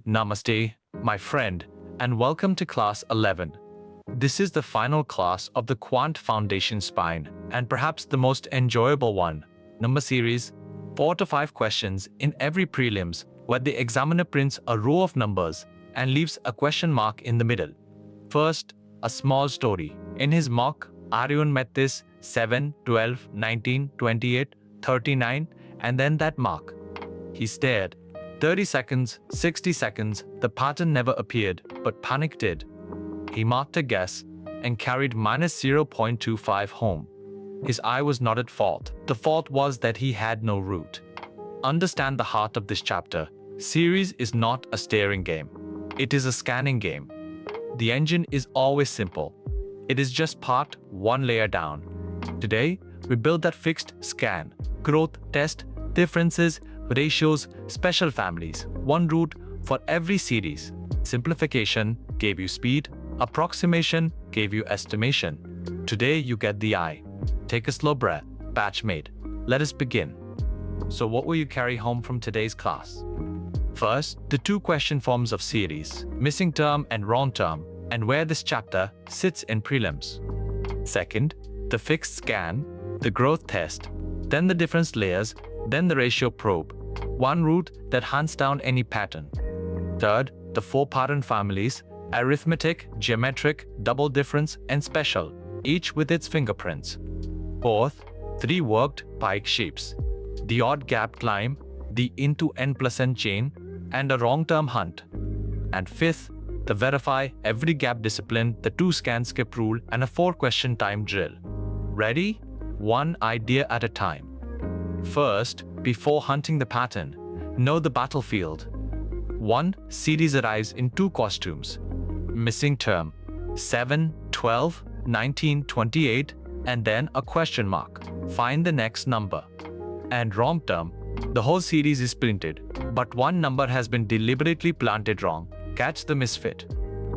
Namaste, my friend, and welcome to class 11. This is the final class of the Quant Foundation spine, and perhaps the most enjoyable one. Number series, 4 to 5 questions in every prelims, where the examiner prints a row of numbers and leaves a question mark in the middle. First, a small story. In his mock, Arjun met this 7, 12, 19, 28, 39, and then that mark. He stared. 30 seconds, 60 seconds, the pattern never appeared, but panic did. He marked a guess and carried minus 0.25 home. His eye was not at fault. The fault was that he had no root. Understand the heart of this chapter. Series is not a staring game. It is a scanning game. The engine is always simple. It is just part one layer down. Today, we build that fixed scan, growth, test, differences, ratios, special families, one root for every series. Simplification gave you speed, approximation gave you estimation. Today you get the eye. Take a slow breath, batchmate. Let us begin. So what will you carry home from today's class? First, the two question forms of series, missing term and wrong term, and where this chapter sits in prelims. Second, the fixed scan, the growth test, then the difference layers, then the ratio probe, one root that hunts down any pattern. Third, the 4 pattern families, arithmetic, geometric, double difference, and special, each with its fingerprints. Fourth, 3 worked pike shapes, the odd gap climb, the into n plus n chain, and a wrong term hunt. And fifth, the verify every gap discipline, the 2 scan skip rule, and a 4 question time drill. Ready? One idea at a time. First, before hunting the pattern, know the battlefield. 1 series arrives in 2 costumes. Missing term 7, 12, 19, 28, and then a question mark. Find the next number. And wrong term, the whole series is printed, but one number has been deliberately planted wrong. Catch the misfit.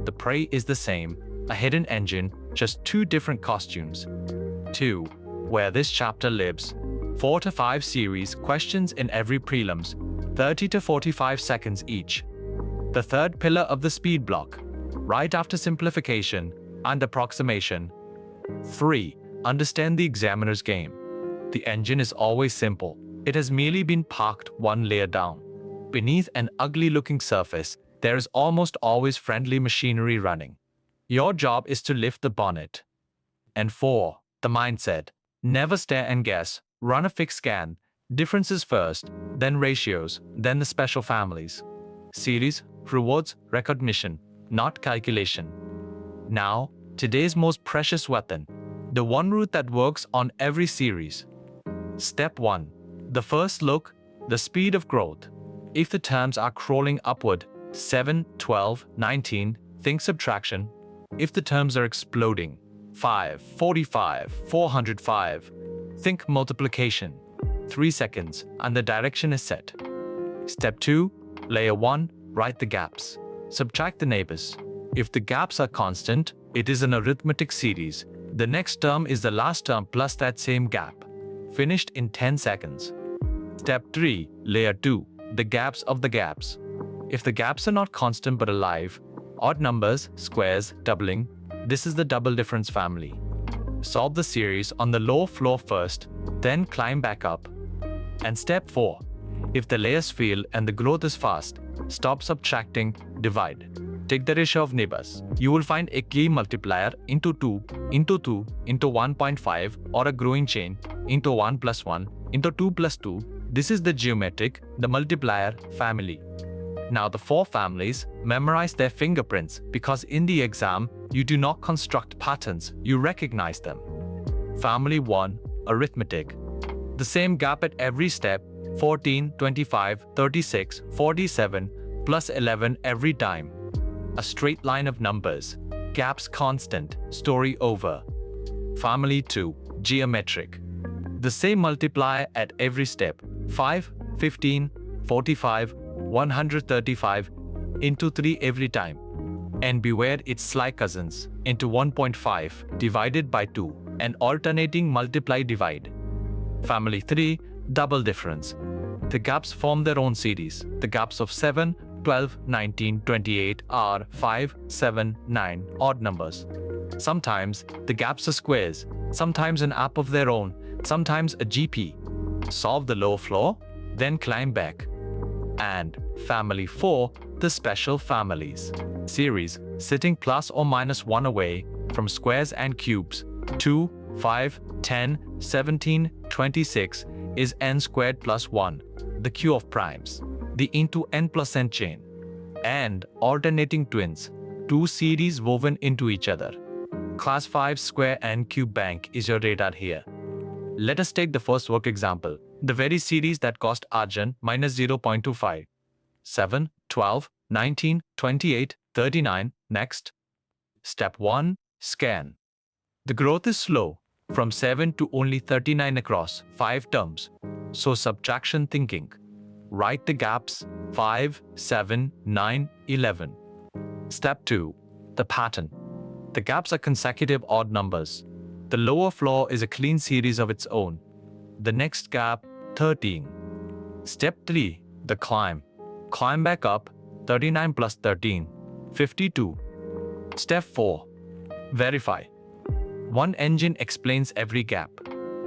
The prey is the same, a hidden engine, just 2 different costumes. 2. Where this chapter lives. 4 to 5 series questions in every prelims, 30 to 45 seconds each. The third pillar of the speed block, right after simplification and approximation. 3. Understand the examiner's game. The engine is always simple. It has merely been parked one layer down. Beneath an ugly-looking surface, there is almost always friendly machinery running. Your job is to lift the bonnet. And 4. The mindset. Never stare and guess. Run a fixed scan, differences first, then ratios, then the special families. Series rewards recognition, not calculation. Now, today's most precious weapon, the one root that works on every series. Step 1. The first look, the speed of growth. If the terms are crawling upward, 7, 12, 19, think subtraction. If the terms are exploding, 5, 45, 405, think multiplication. 3 seconds, and the direction is set. Step 2. Layer 1. Write the gaps. Subtract the neighbors. If the gaps are constant, it is an arithmetic series. The next term is the last term plus that same gap. Finished in 10 seconds. Step 3. Layer 2. The gaps of the gaps. If the gaps are not constant but alive, odd numbers, squares, doubling, this is the double difference family. Solve the series on the low floor first, then climb back up. And step 4. If the layers fail and the growth is fast, stop subtracting, divide. Take the ratio of neighbors. You will find a key multiplier into 2, into 2, into 1.5, or a growing chain, into 1 plus 1, into 2 plus 2. This is the geometric, the multiplier family. Now the 4 families, memorize their fingerprints because in the exam, you do not construct patterns, you recognize them. Family 1, arithmetic. The same gap at every step, 14, 25, 36, 47, plus 11 every time. A straight line of numbers, gaps constant, story over. Family 2, geometric. The same multiplier at every step, 5, 15, 45, 135, into 3 every time. And beware its sly cousins, into 1.5, divided by 2, and alternating multiply divide. Family 3, double difference. The gaps form their own series. The gaps of 7, 12, 19, 28 are 5, 7, 9 odd numbers. Sometimes the gaps are squares, sometimes an app of their own, sometimes a GP. Solve the lower floor, then climb back. And family 4, the special families. Series sitting plus or minus 1 away from squares and cubes. 2, 5, 10, 17, 26 is n squared plus 1, the Q of primes, the into n plus n chain. And alternating twins, 2 series woven into each other. Class 5 square and cube bank is your radar here. Let us take the first work example, the very series that cost Arjun minus 0.25. 7, 12, 19, 28, 39. Next. Step 1. Scan. The growth is slow, from 7 to only 39 across 5 terms. So subtraction thinking. Write the gaps 5, 7, 9, 11. Step 2. The pattern. The gaps are consecutive odd numbers. The lower floor is a clean series of its own. The next gap, 13. Step 3. The climb. Climb back up, 39 plus 13, 52. Step 4. Verify. One engine explains every gap.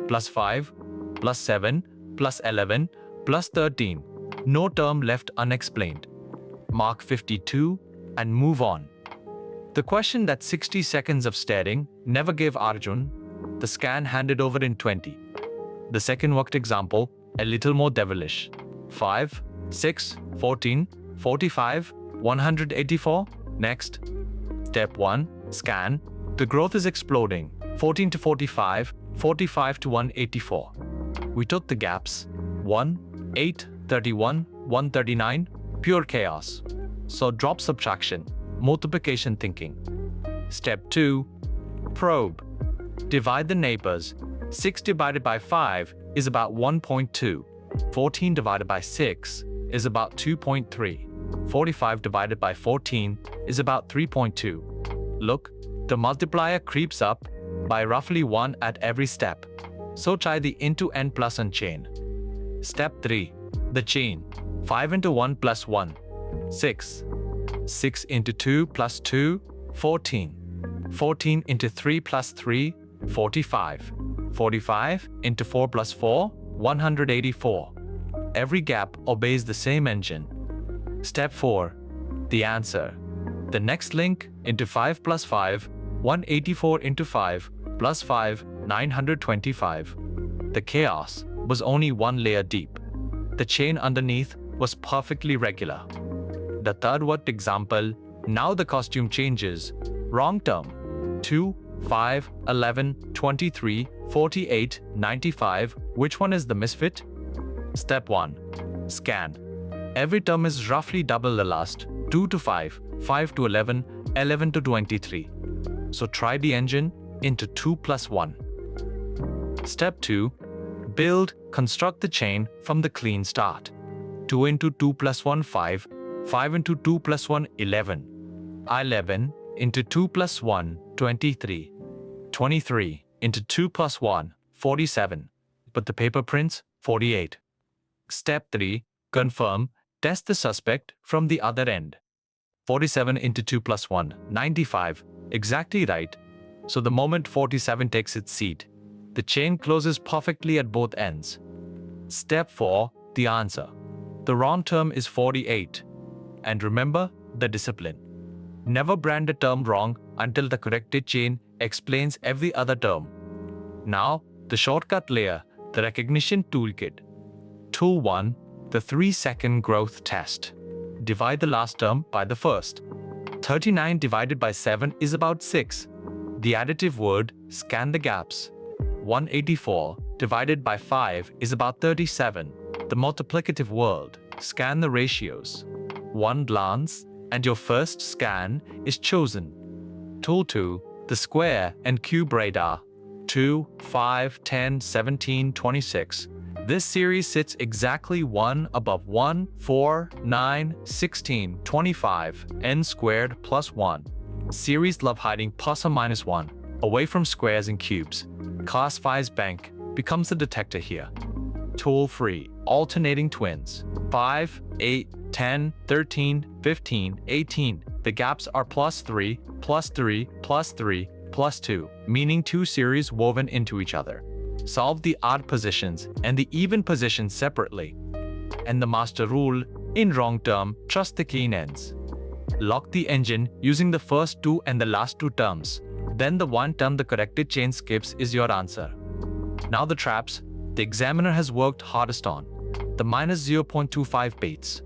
Plus 5, plus 7, plus 11, plus 13. No term left unexplained. Mark 52 and move on. The question that 60 seconds of staring never gave Arjun, the scan handed over in 20. The second worked example, a little more devilish. 5, 6, 14, 45, 184. Next. Step 1. Scan. The growth is exploding. 14 to 45, 45 to 184. We took the gaps. 1, 8, 31, 139. Pure chaos. So drop subtraction. Multiplication thinking. Step 2. Probe. Divide the neighbors. 6 divided by 5 is about 1.2. 14 divided by 6 is about 2.3. 45 divided by 14 is about 3.2. Look, the multiplier creeps up by roughly 1 at every step. So try the into n plus n chain. Step 3. The chain. 5 into 1 plus 1. 6. 6 into 2 plus 2. 14. 14 into 3 plus 3. 45. 45 into 4 plus 4. 184. Every gap obeys the same engine. Step 4. The answer. The next link into 5 plus 5, 184 into 5 plus 5, 925. The chaos was only one layer deep. The chain underneath was perfectly regular. The third worked example, now the costume changes. Wrong term. 2, 5, 11, 23, 48, 95. Which one is the misfit? Step 1. Scan. Every term is roughly double the last. 2 to 5, 5 to 11, 11 to 23. So try the engine into 2 plus 1. Step 2. Build, construct the chain from the clean start. 2 into 2 plus 1, 5. 5 into 2 plus 1, 11. 11 into 2 plus 1, 23. 23 into 2 plus 1, 47. But the paper prints, 48. Step 3. Confirm, test the suspect from the other end. 47 into 2 plus 1, 95. Exactly right. So the moment 47 takes its seat, the chain closes perfectly at both ends. Step 4. The answer. The wrong term is 48. And remember the discipline. Never brand a term wrong until the corrected chain explains every other term. Now, the shortcut layer, the recognition toolkit. Tool 1. The 3-second growth test. Divide the last term by the first. 39 divided by 7 is about 6. The additive word, scan the gaps. 184 divided by 5 is about 37. The multiplicative word, scan the ratios. One glance, and your first scan is chosen. Tool 2. The square and cube radar. 2, 5, 10, 17, 26. This series sits exactly 1 above 1, 4, 9, 16, 25, n squared plus 1. Series love hiding plus or minus 1, away from squares and cubes. Class 5's bank becomes the detector here. toll-free, alternating twins. 5, 8, 10, 13, 15, 18. The gaps are +3, +3, +3, +2, meaning two series woven into each other. Solve the odd positions and the even positions separately. And the master rule, in wrong term, trust the keen ends. Lock the engine using the first two and the last two terms. Then the one term the corrected chain skips is your answer. Now the traps the examiner has worked hardest on. The -0.25 beats.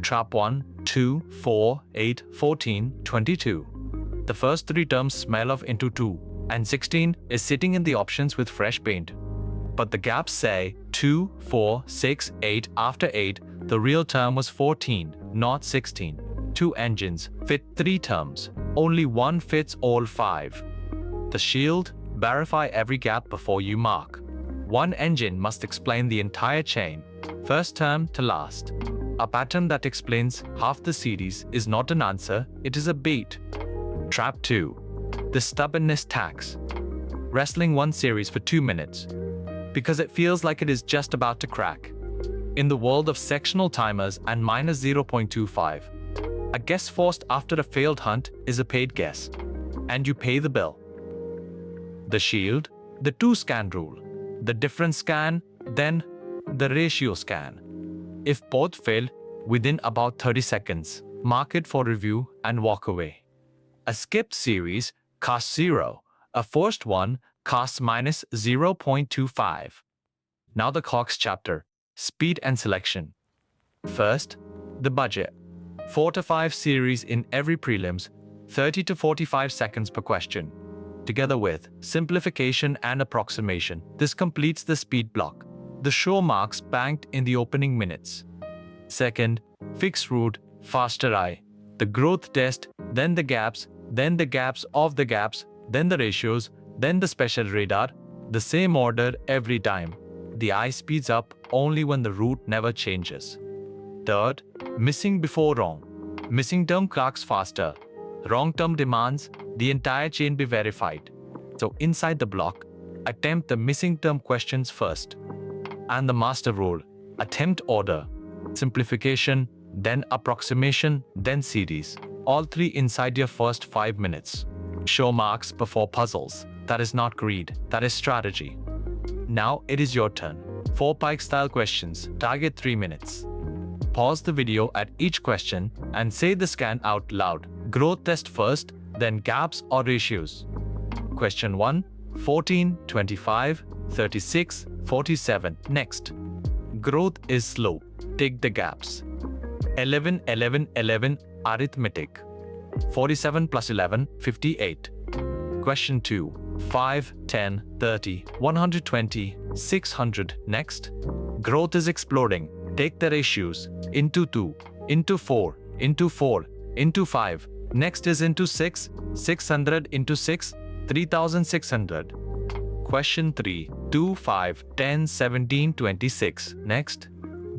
Trap 1, 2, 4, 8, 14, 22. The first three terms smell of into 2, and 16 is sitting in the options with fresh paint. But the gaps say 2, 4, 6, 8. After 8, the real term was 14, not 16. Two engines fit 3 terms. Only one fits all 5. The shield, verify every gap before you mark. One engine must explain the entire chain, first term to last. A pattern that explains half the series is not an answer, it is a bait. Trap 2. The stubbornness tax. Wrestling one series for 2 minutes. Because it feels like it is just about to crack. In the world of sectional timers and -0.25, a guess forced after a failed hunt is a paid guess. And you pay the bill. The shield, the 2-scan rule. The difference scan, then the ratio scan. If both fail within about 30 seconds, mark it for review and walk away. A skipped series costs 0. A forced one costs -0.25. Now the clocks chapter, speed and selection. First, the budget. 4 to 5 series in every prelims, 30 to 45 seconds per question. Together with simplification and approximation, this completes the speed block. The show marks banked in the opening minutes. Second, fixed route, faster eye. The growth test, then the gaps of the gaps, then the ratios, then the special radar. The same order every time. The eye speeds up only when the route never changes. Third, missing before wrong. Missing term clocks faster. Wrong term demands the entire chain be verified. So inside the block, attempt the missing term questions first. And the master rule, attempt order, simplification, then approximation, then series. All 3 inside your first 5 minutes. Show marks before puzzles. That is not greed, that is strategy. Now it is your turn. 4 Pike style questions, target 3 minutes. Pause the video at each question and say the scan out loud. Growth test first, then gaps or ratios. Question 1, 14, 25, 36, 47. Next. Growth is slow. Take the gaps. 11, 11, 11, arithmetic. 47 plus 11, 58. Question 2, 5, 10, 30, 120, 600. Next. Growth is exploding. Take the ratios. Into 2, into 4, into 4, into 5. Next is into 6, 600 into 6, 3600. Question 3, 2, 5, 10, 17, 26. Next.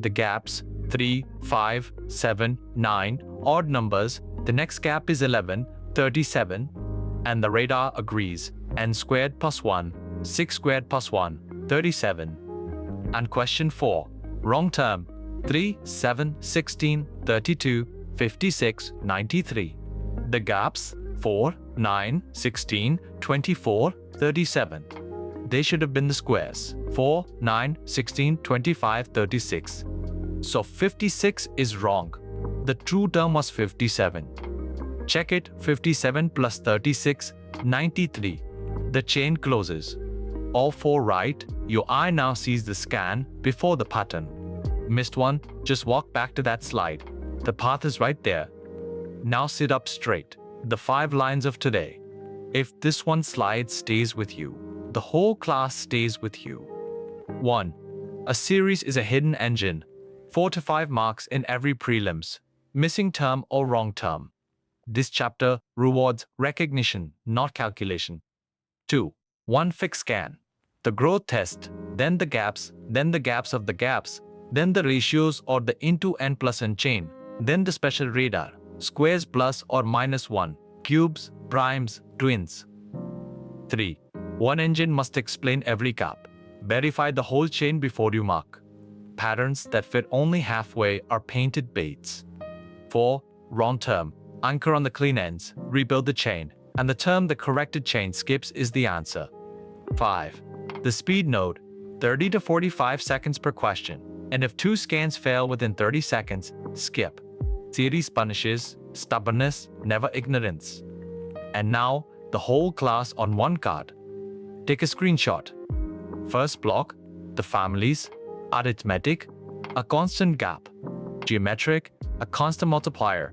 The gaps 3, 5, 7, 9, odd numbers. The next gap is 11, 37. And the radar agrees. N squared plus 1, 6 squared plus 1, 37. And question 4, wrong term. 3, 7, 16, 32, 56, 93. The gaps 4, 9, 16, 24, 37. They should have been the squares. 4, 9, 16, 25, 36. So 56 is wrong. The true term was 57. Check it, 57 plus 36, 93. The chain closes. All 4 right, your eye now sees the scan before the pattern. Missed one, just walk back to that slide. The path is right there. Now sit up straight. The 5 lines of today. If this one slide stays with you, the whole class stays with you. 1. A series is a hidden engine. 4 to 5 marks in every prelims. Missing term or wrong term. This chapter rewards recognition, not calculation. 2. One fixed scan. The growth test, then the gaps of the gaps, then the ratios or the into n plus n chain, then the special radar, squares plus or minus 1, cubes, primes, twins. 3. One engine must explain every gap. Verify the whole chain before you mark. patterns that fit only halfway are painted baits. 4. Wrong term. Anchor on the clean ends, rebuild the chain, and the term the corrected chain skips is the answer. 5. The speed node, 30 to 45 seconds per question, and if 2 scans fail within 30 seconds, skip. Series punishes stubbornness, never ignorance. And now, the whole class on one card. Take a screenshot. First block, the families, arithmetic, a constant gap, geometric, a constant multiplier,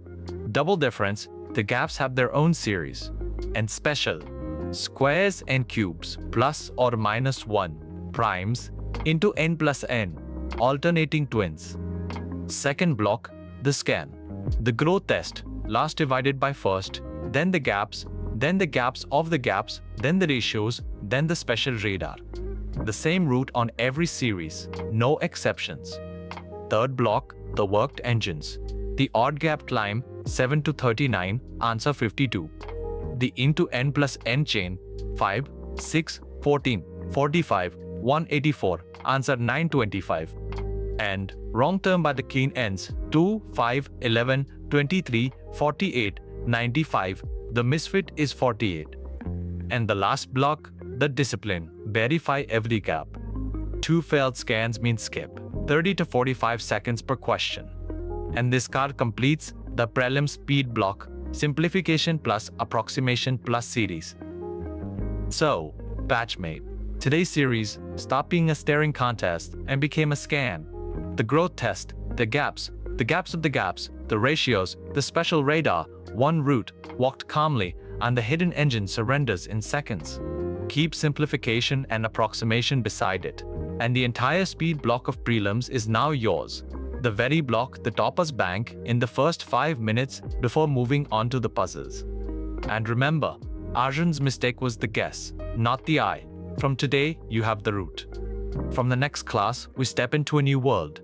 double difference, the gaps have their own series, and special, squares and cubes, plus or minus 1, primes, into n plus n, alternating twins. Second block, the scan, the growth test, last divided by first, then the gaps of the gaps, then the ratios, then the special radar. The same route on every series, no exceptions. Third block, the worked engines. The odd gap climb, 7 to 39, answer 52. The into n plus n chain, 5, 6, 14, 45, 184, answer 925. And wrong term by the clean ends, 2, 5, 11, 23, 48, 95, the misfit is 48. And the last block, the discipline, verify every gap. 2 failed scans mean skip, 30 to 45 seconds per question. And this card completes the prelim speed block, simplification plus approximation plus series. So, batchmate, today's series stopped being a staring contest and became a scan. The growth test, the gaps of the gaps, the ratios, the special radar, one route, walked calmly, and the hidden engine surrenders in seconds. Keep simplification and approximation beside it, and the entire speed block of prelims is now yours. The very block the toppers bank in the first 5 minutes before moving on to the puzzles. And remember, Arjun's mistake was the guess, not the eye. From today, you have the root. From the next class, we step into a new world.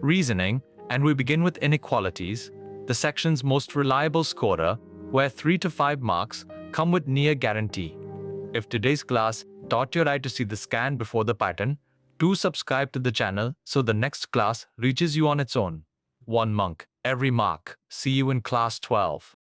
Reasoning, and we begin with inequalities, the section's most reliable scorer, where 3 to 5 marks come with near guarantee. If today's class taught your eye to see the scan before the pattern, do subscribe to the channel so the next class reaches you on its own. One monk, every mark. See you in class 12.